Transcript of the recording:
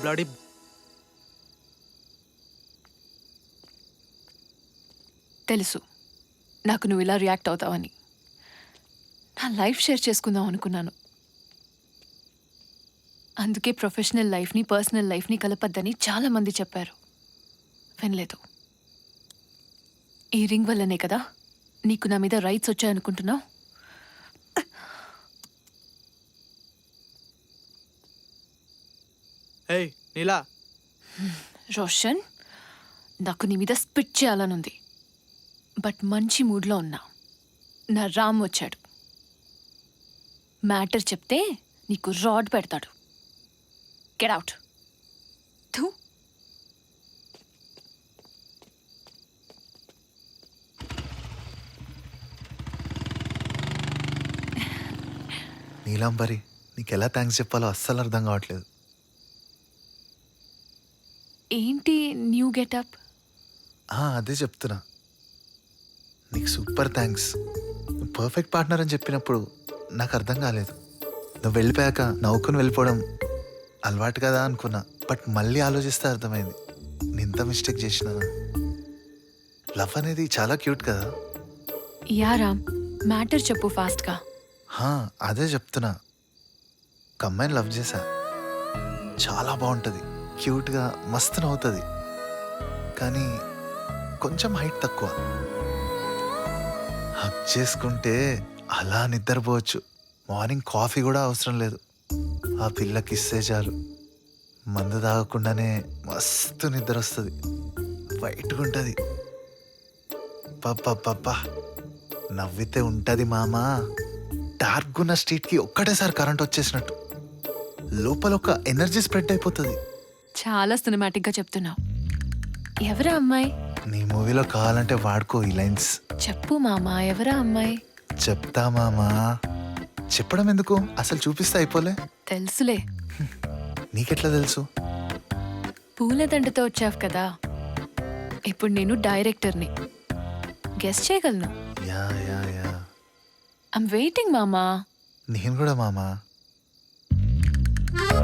Bloody. తెలుసు నాకు నువ్వు ఇలా రియాక్ట్ అవుతావని. నా లైఫ్ షేర్ చేసుకుందాం అనుకున్నాను. అందుకే ప్రొఫెషనల్ లైఫ్ని పర్సనల్ లైఫ్ని కలపద్దని చాలామంది చెప్పారు. వినలేదు. ఈ రింగ్ వల్లనే కదా నీకు నా మీద రైట్స్ వచ్చాయనుకుంటున్నావు. ఏయ్ నీలా, రోషన్, నాకు నీ మీద స్పిట్ చేయాలనుంది. బట్ మంచి మూడ్లో ఉన్నా. నా రామ్ వచ్చాడు. మ్యాటర్ చెప్తే నీకు రాడ్ పెడతాడు. Get out. నీలాంబరి, నీకు ఎలా థ్యాంక్స్ చెప్పాలో అస్సలు అర్థం కావట్లేదు. ఏంటి న్యూ గెటప్? అదే చెప్తున్నా. నీకు సూపర్ థ్యాంక్స్. నువ్వు పర్ఫెక్ట్ పార్ట్నర్ అని చెప్పినప్పుడు నాకు అర్థం కాలేదు. నువ్వు వెళ్ళిపోయాక నవ్వుకుని వెళ్ళిపోవడం అలవాటు కదా అనుకున్నా. బట్ మళ్ళీ ఆలోచిస్తే అర్థమైంది నేను ఇంత మిస్టేక్ చేసినానా. లవ్ అనేది చాలా క్యూట్ కదా. యా రామ్, మ్యాటర్ చెప్పు ఫాస్ట్గా. అదే చెప్తున్నా. ఒక అమ్మాయిని లవ్ చేశా. చాలా బాగుంటుంది, క్యూట్గా మస్తు నవ్వుతుంది. కానీ కొంచెం హైట్ తక్కువ. హగ్ చేసుకుంటే అలా నిద్రపోవచ్చు. మార్నింగ్ కాఫీ కూడా అవసరం లేదు. ఆ పిల్లకి ఇస్తే చాలు. మందు తాగకుండానే మస్తు నిద్ర వస్తుంది. వైట్గా ఉంటుంది. పప్ప నవ్వితే ఉంటుంది మామా. డార్క్ ఉన్న స్ట్రీట్కి ఒక్కటేసారి కరెంట్ వచ్చేసినట్టు లోపల ఒక ఎనర్జీ స్ప్రెడ్ అయిపోతుంది. చాలా సినిమాటిక్గా చెప్తున్నావు. ఎవరా అమ్మాయి? నీ మూవీలో కావాలంటే వాడుకో ఈ లైన్స్. చెప్పు మామా, ఎవరా అమ్మాయి? చెప్తా మామా. చెప్పడం ఎందుకు, అసలు చూపిస్తే అయిపోలే. తెలుసులే. నీకెట్లా తెలుసు? పూలదండతో వచ్చావు కదా. ఇప్పుడు నేను డైరెక్టర్ని. గెస్ట్ చేయగలను. Yeah yeah yeah I'm waiting మామా. నేను కూడా మామా.